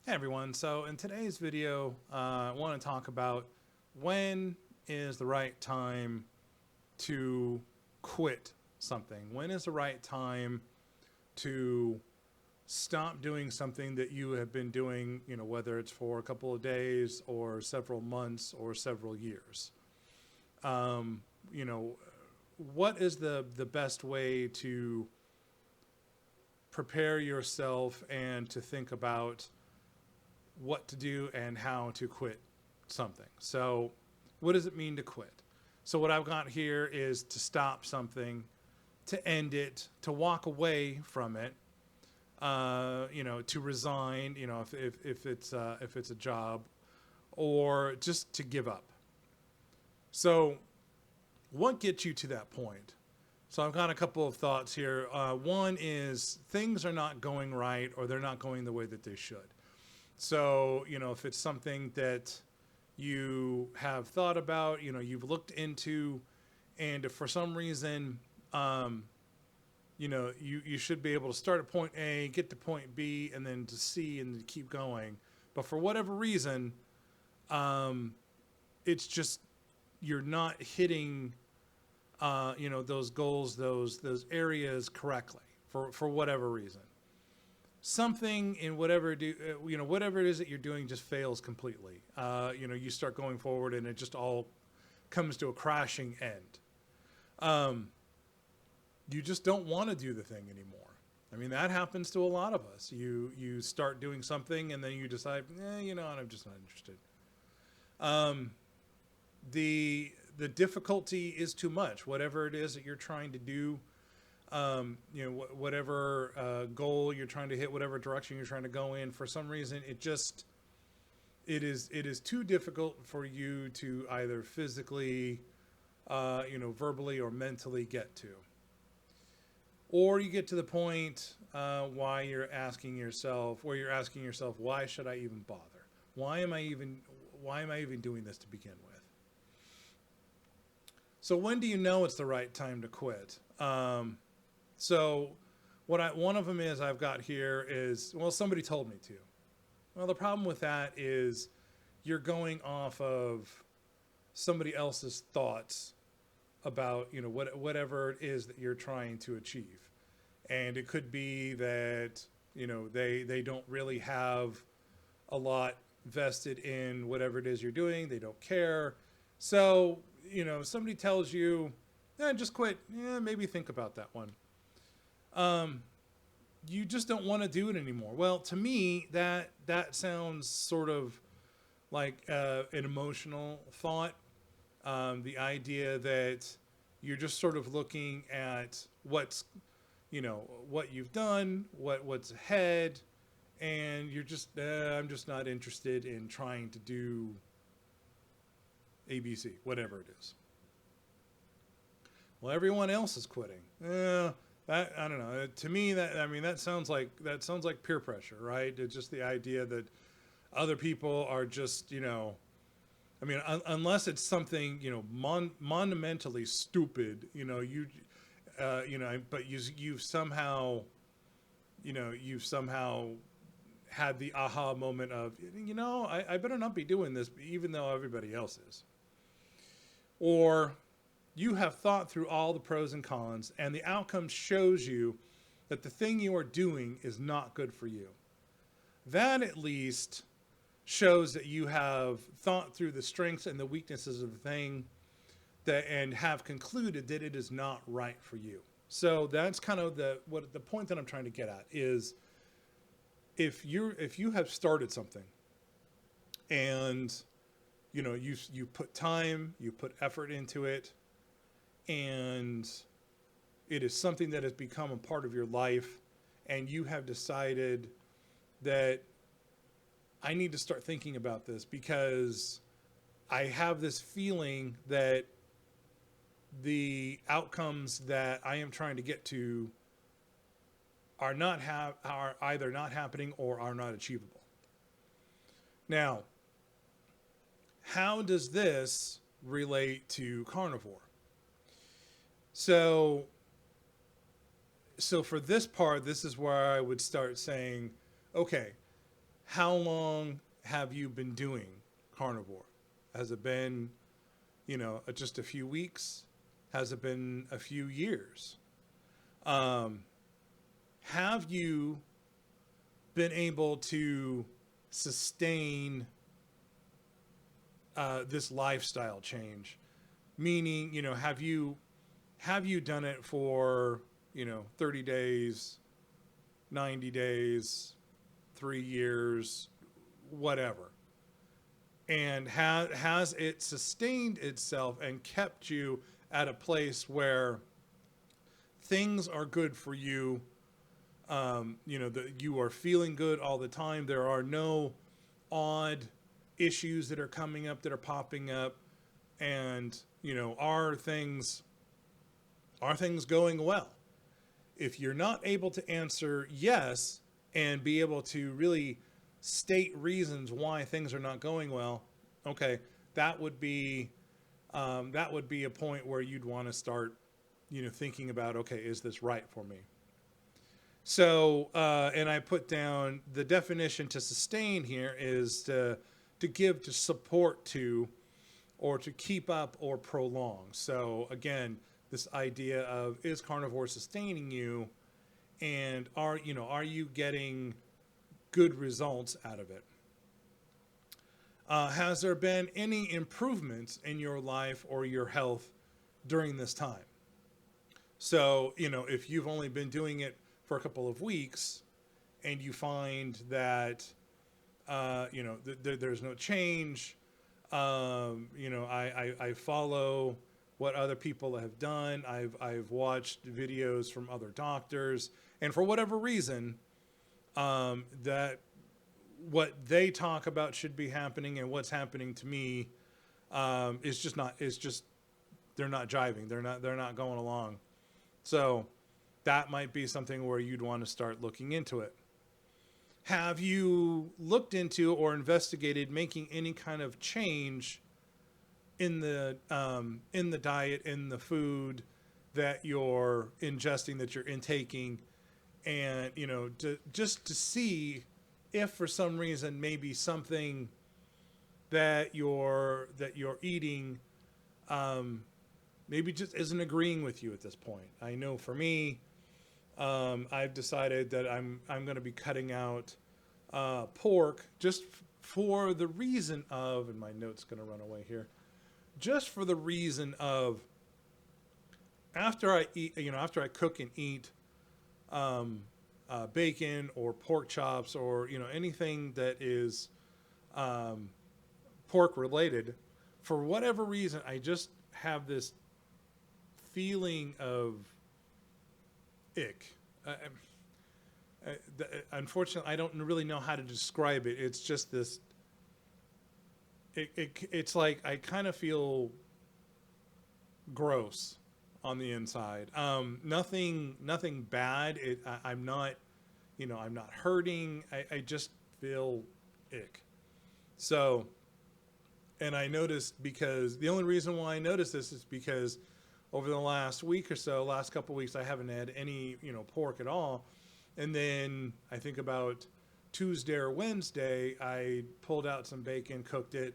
Hey everyone, so in today's video, I want to talk about when is the right time to quit something? When is the right time to stop doing something that you have been doing, whether it's for a couple of days or several months or several years? Um, you know, what is the best way to prepare yourself and to think about what to do and how to quit something. So, what does it mean to quit? So, what I've got here is to stop something, to end it, to walk away from it, to resign, if it's a job, or just to give up. So, what gets you to that point? So, I've got a couple of thoughts here. One is things are not going right or they're not going the way that they should. So, if it's something that you have thought about, you've looked into, and if for some reason, you should be able to start at point A, get to point B, and then to C, and to keep going. But for whatever reason, um, it's just you're not hitting, those goals, those areas correctly for whatever reason. Something in whatever it is that you're doing just fails completely. You start going forward and it just all comes to a crashing end. Um, you just don't want to do the thing anymore. I mean, that happens to a lot of us. You start doing something and then you decide, I'm just not interested. Um, the difficulty is too much. Whatever it is that you're trying to do, whatever goal you're trying to hit, whatever direction you're trying to go in, for some reason, it is too difficult for you to either physically, verbally or mentally get to. Or you get to the point why you're asking yourself, why should I even bother? Why am I even doing this to begin with? So when do you know it's the right time to quit? So one of them is I've got here is, well, somebody told me to. Well, the problem with that is you're going off of somebody else's thoughts about, whatever it is that you're trying to achieve. And it could be that, they don't really have a lot vested in whatever it is you're doing. They don't care. So, somebody tells you, just quit. Yeah, maybe think about that one. um, you just don't want to do it anymore. Well, to me, that sounds sort of like an emotional thought. The idea that you're just sort of looking at what you've done, what's ahead, and you're just I'm just not interested in trying to do ABC, whatever it is. Well, everyone else is quitting. That I don't know. To me, that sounds like peer pressure, right? It's just the idea that other people are just unless it's something monumentally stupid, but you've somehow had the aha moment of I better not be doing this, even though everybody else is, or you have thought through all the pros and cons, and the outcome shows you that the thing you are doing is not good for you. That at least shows that you have thought through the strengths and the weaknesses of the thing and have concluded that it is not right for you. So that's kind of the point that I'm trying to get at is if you have started something and you put time, you put effort into it, and it is something that has become a part of your life, and you have decided that I need to start thinking about this because I have this feeling that the outcomes that I am trying to get to are either not happening or are not achievable. Now, how does this relate to carnivore? So so for this part, this is where I would start saying, okay, how long have you been doing carnivore? Has it been, just a few weeks? Has it been a few years? Have you been able to sustain this lifestyle change? Meaning, have you done it for 30 days, 90 days, 3 years, whatever? And has it sustained itself and kept you at a place where things are good for you? That you are feeling good all the time. There are no odd issues that are coming up, that are popping up, and are things going well? If you're not able to answer yes and be able to really state reasons why things are not going well, okay, that would be a point where you'd want to start thinking about, okay, is this right for me? So, and I put down the definition to sustain here is to give, to support to, or to keep up or prolong. So again, this idea of, is carnivore sustaining you, and are you getting good results out of it? Has there been any improvements in your life or your health during this time? So, if you've only been doing it for a couple of weeks and you find that, there's no change, I follow what other people have done. I've watched videos from other doctors, and for whatever reason, that what they talk about should be happening and what's happening to me, is just they're not jiving. They're not going along. So that might be something where you'd want to start looking into it. Have you looked into or investigated making any kind of change in the diet, in the food that you're ingesting, that you're intaking, and just to see if for some reason maybe something that you're eating maybe just isn't agreeing with you at this point? I know for me, I've decided that I'm going to be cutting out pork just for the reason of, and my note's going to run away here, just for the reason of, after I eat, after I cook and eat bacon or pork chops or anything that is pork related, for whatever reason, I just have this feeling of ick. Unfortunately, I don't really know how to describe it. It's just this. It's like I kind of feel gross on the inside. Nothing bad. I'm not, I'm not hurting. I just feel ick. So, and I noticed, because the only reason why I noticed this is because over the last week or so, last couple of weeks, I haven't had any, pork at all. And then I think about Tuesday or Wednesday, I pulled out some bacon, cooked it.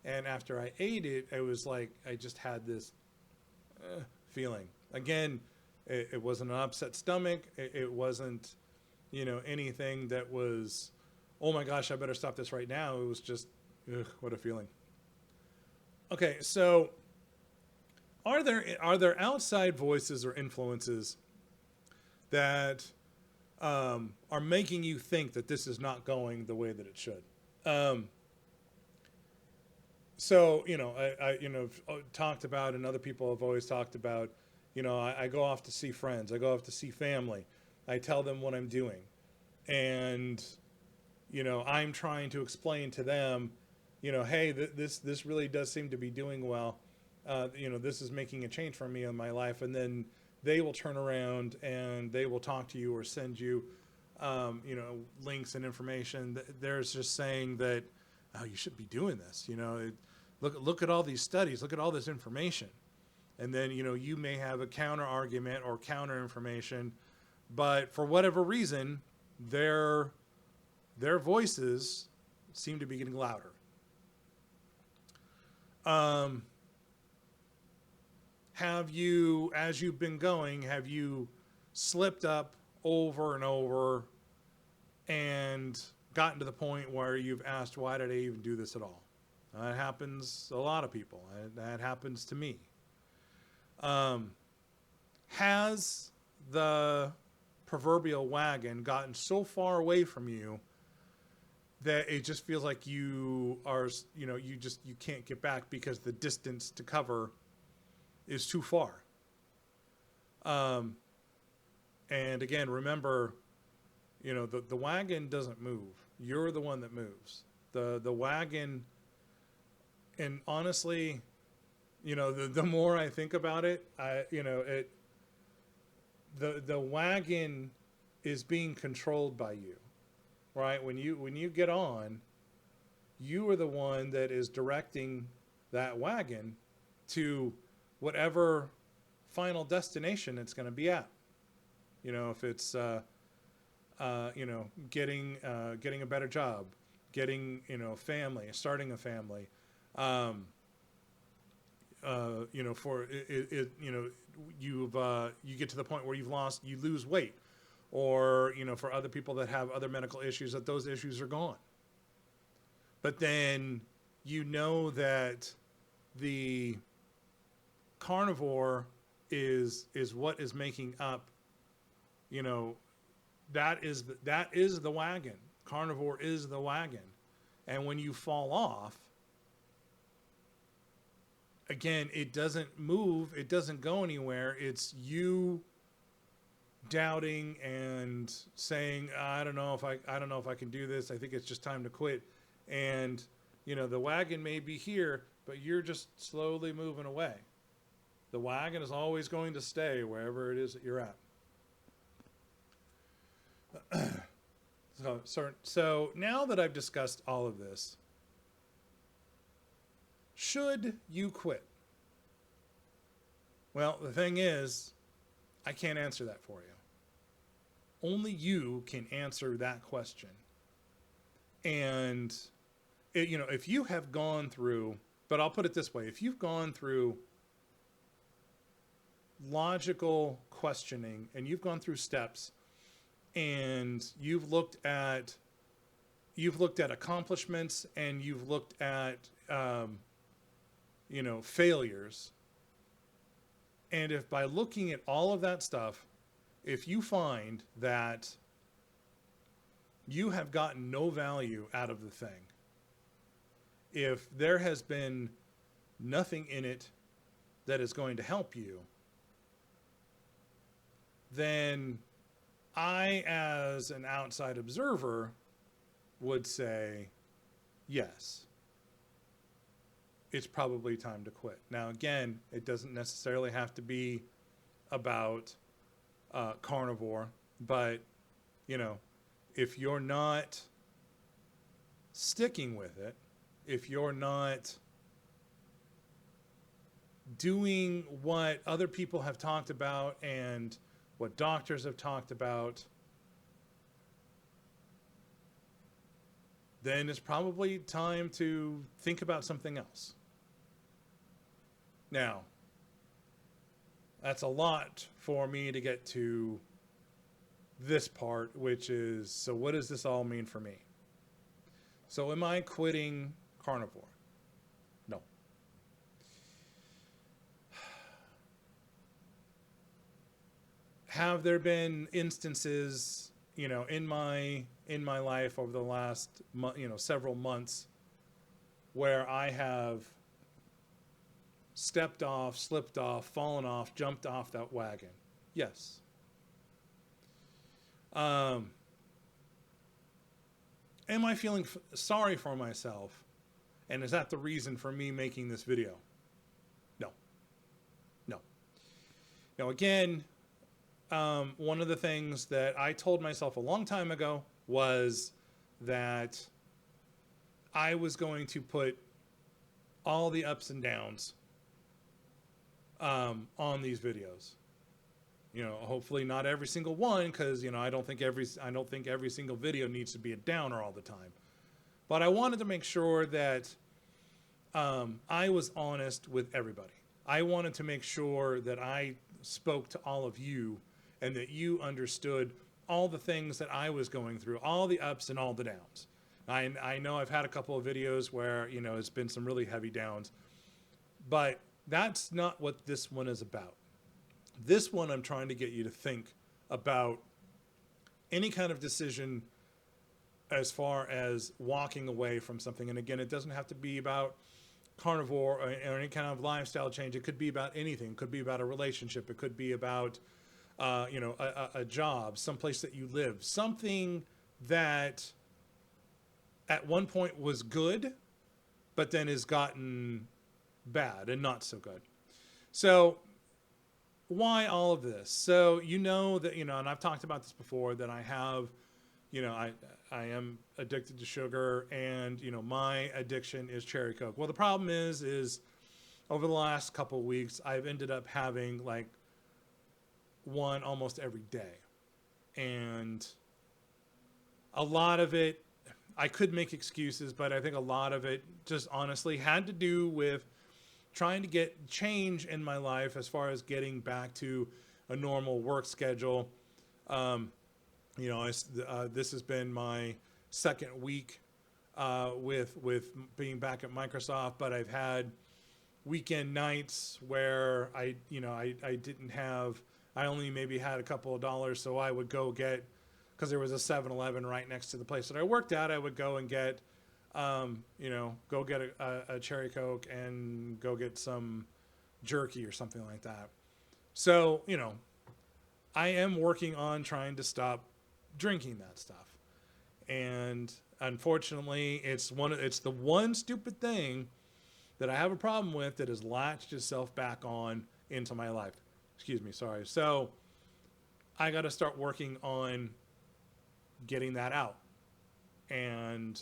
And after I ate it, it was like, I just had this feeling. Again, it wasn't an upset stomach. It wasn't, anything that was, oh my gosh, I better stop this right now. It was just, ugh, what a feeling. Okay, so are there outside voices or influences that are making you think that this is not going the way that it should? So, I've talked about, and other people have always talked about, I go off to see friends. I go off to see family. I tell them what I'm doing. And, I'm trying to explain to them, hey, this really does seem to be doing well. This is making a change for me in my life. And then they will turn around and they will talk to you or send you, links and information. There's just saying that, oh, you should be doing this. Look at all these studies. Look at all this information. And then, you may have a counter argument or counter information, but for whatever reason, they're their voices seem to be getting louder. Have you, as you've been going, have you slipped up over and over and gotten to the point where you've asked, why did I even do this at all? That happens to a lot of people. That happens to me. Has the proverbial wagon gotten so far away from you that it just feels like you are, you can't get back because the distance to cover is too far? And again, remember, the wagon doesn't move. You're the one that moves. The wagon, and honestly, the more I think about it, the wagon is being controlled by you, right? When you get on, you are the one that is directing that wagon to whatever final destination it's going to be at. If it's getting a better job, getting family, starting a family, for it you get to the point where you lose weight, or for other people that have other medical issues, that those issues are gone. But then that the carnivore is what is making up, that is the wagon. Carnivore is the wagon. And when you fall off, again, it doesn't move, it doesn't go anywhere. It's you doubting and saying, I don't know if I can do this. I think it's just time to quit. And the wagon may be here, but you're just slowly moving away. The wagon is always going to stay wherever it is that you're at. So now that I've discussed all of this, should you quit? Well, the thing is, I can't answer that for you. Only you can answer that question. And if you have gone through, but I'll put it this way, if you've gone through logical questioning and you've gone through steps, and you've looked at accomplishments, and you've looked at failures, and if by looking at all of that stuff, if you find that you have gotten no value out of the thing, if there has been nothing in it that is going to help you, then I, as an outside observer, would say, yes, it's probably time to quit. Now, again, it doesn't necessarily have to be about carnivore, but, if you're not sticking with it, if you're not doing what other people have talked about and what doctors have talked about, then it's probably time to think about something else. Now, that's a lot for me to get to this part, which is, so what does this all mean for me? So am I quitting carnivore? No. Have there been instances, in my life over the last several months where I have stepped off, slipped off, fallen off, jumped off that wagon? Yes. Am I feeling sorry for myself? And is that the reason for me making this video? No. No. Now, again, one of the things that I told myself a long time ago was that I was going to put all the ups and downs on these videos. hopefully not every single one, because I don't think every single video needs to be a downer all the time. But I wanted to make sure that I was honest with everybody. I wanted to make sure that I spoke to all of you and that you understood all the things that I was going through, all the ups and all the downs. I know I've had a couple of videos where, it's been some really heavy downs, but that's not what this one is about. This one, I'm trying to get you to think about any kind of decision as far as walking away from something. And again, it doesn't have to be about carnivore or any kind of lifestyle change. It could be about anything. It could be about a relationship. It could be about, a job, someplace that you live, something that at one point was good, but then has gotten bad and not so good. So why all of this? So that, and I've talked about this before, that I have, I am addicted to sugar, and, my addiction is cherry Coke. Well, the problem is over the last couple of weeks, I've ended up having like one almost every day. And a lot of it, I could make excuses, but I think a lot of it just honestly had to do with trying to get change in my life as far as getting back to a normal work schedule. This has been my second week with being back at Microsoft, but I've had weekend nights where I only maybe had a couple of dollars, so I would go get, because there was a 7-Eleven right next to the place that I worked at, I would go and get, go get a cherry Coke and go get some jerky or something like that. So, I am working on trying to stop drinking that stuff. And unfortunately, it's the one stupid thing that I have a problem with that has latched itself back on into my life. Excuse me, sorry. So I got to start working on getting that out. And,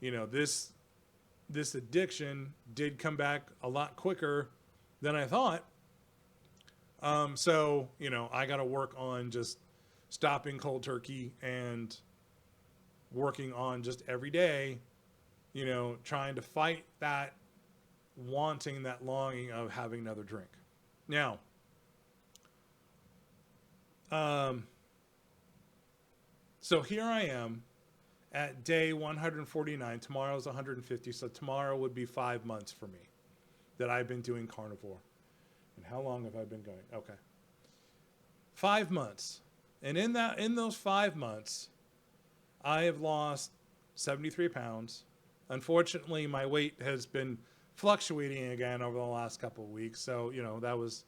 this addiction did come back a lot quicker than I thought. So, I got to work on just stopping cold turkey and working on just every day, trying to fight that wanting, that longing of having another drink. Now, so here I am at day 149. Tomorrow's 150. So tomorrow would be 5 months for me that I've been doing carnivore. And how long have I been going? Okay. 5 months. And in those 5 months, I have lost 73 pounds. Unfortunately, my weight has been fluctuating again over the last couple of weeks. So, that was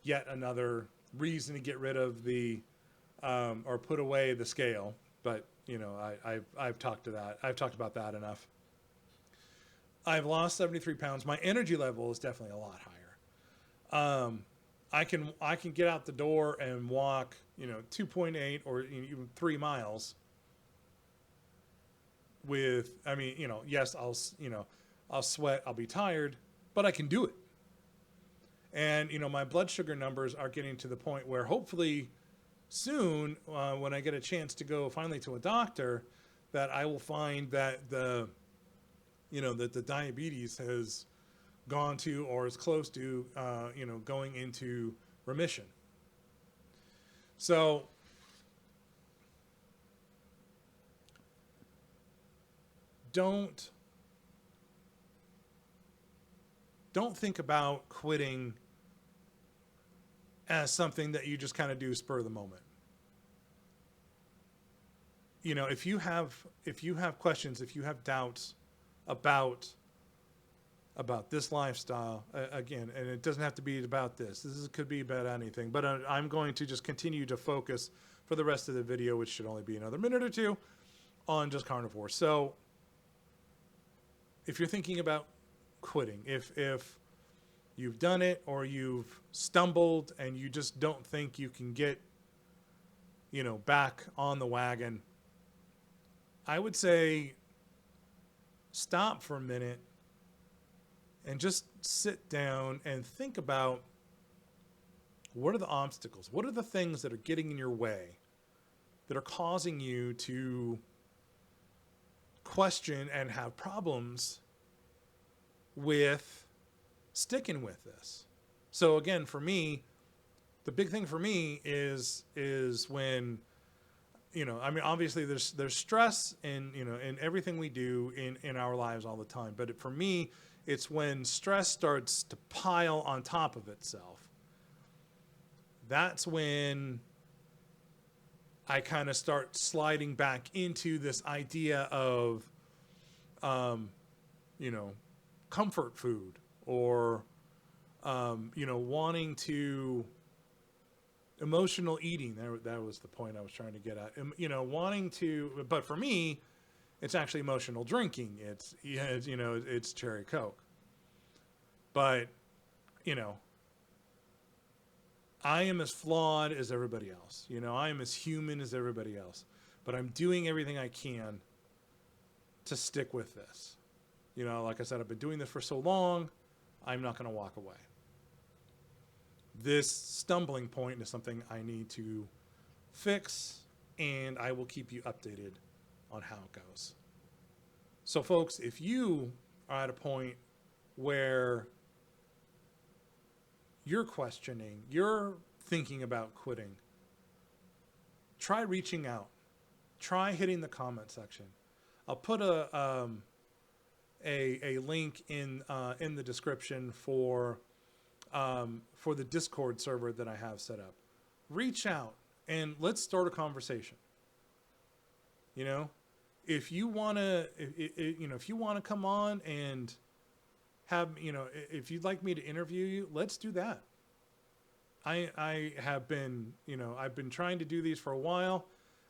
yet another reason to get rid of or put away the scale. But, I've talked about that enough. I've lost 73 pounds. My energy level is definitely a lot higher. I can get out the door and walk, 2.8 or even 3 miles with, yes, I'll sweat, I'll be tired, but I can do it. And, my blood sugar numbers are getting to the point where hopefully soon, when I get a chance to go finally to a doctor, that I will find that that the diabetes has gone to or is close to, going into remission. So don't think about quitting as something that you just kind of do spur of the moment. If you have questions, if you have doubts about this lifestyle, again, and it doesn't have to be about this. Could be about anything, but I'm going to just continue to focus for the rest of the video, which should only be another minute or two, on just carnivore. So if you're thinking about quitting, if you've done it or you've stumbled and you just don't think you can get, back on the wagon, I would say stop for a minute and just sit down and think about What are the obstacles? What are the things that are getting in your way that are causing you to question and have problems with sticking with this? So again, for me, the big thing for me is when, you know, I mean, obviously there's stress in, you know, in everything we do in our lives all the time. But for me, it's when stress starts to pile on top of itself. That's when I kind of start sliding back into this idea of, you know, comfort food, or, you know, wanting to, emotional eating. That was the point I was trying to get at. You know, wanting to, but for me, it's actually emotional drinking. It's, you know, it's cherry Coke. But, you know, I am as flawed as everybody else. You know, I am as human as everybody else. But I'm doing everything I can to stick with this. You know, like I said, I've been doing this for so long, I'm not going to walk away. This stumbling point is something I need to fix, and I will keep you updated on how it goes. So folks, if you are at a point where you're questioning, you're thinking about quitting, try reaching out. Try hitting the comment section. I'll put a link in the description for the Discord server that I have set up. Reach out and let's start a conversation. You know, if you want to, you know, if you want to come on and have, you know, if you'd like me to interview you, let's do that. I have been, you know, I've been trying to do these for a while.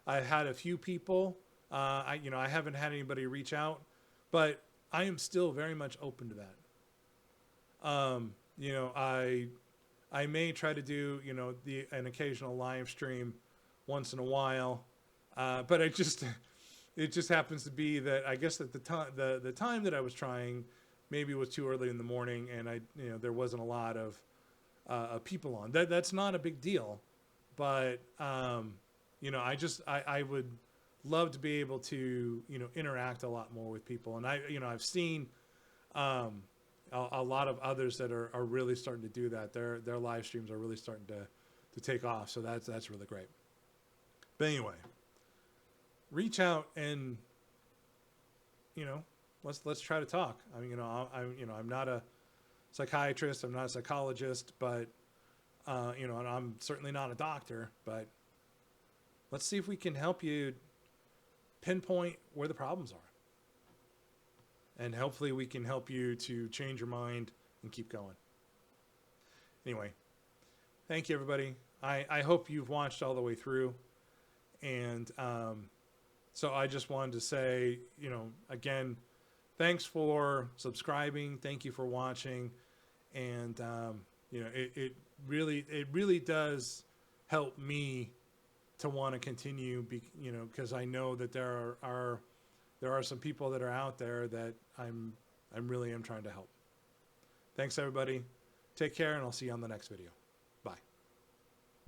I've had a few people, you know, I haven't had anybody reach out, but I am still very much open to that. You know, I may try to do, you know, an occasional live stream once in a while. But it just happens to be that I guess at the time that I was trying, maybe it was too early in the morning, and you know, there wasn't a lot of people on. That's not a big deal, but you know, I would love to be able to, you know, interact a lot more with people. And you know, I've seen a lot of others that are really starting to do that. Their live streams are really starting to take off. So that's really great. But anyway, reach out and, you know, let's try to talk. I mean, you know, I'm not a psychiatrist, I'm not a psychologist, but you know, and I'm certainly not a doctor, but let's see if we can help you pinpoint where the problems are. And hopefully we can help you to change your mind and keep going. Anyway, thank you, everybody. I hope you've watched all the way through. And so I just wanted to say, you know, again, thanks for subscribing. Thank you for watching. And, you know, it really does help me to want to continue, you know, because I know that there are some people that are out there that I'm really trying to help. Thanks, everybody. Take care, and I'll see you on the next video.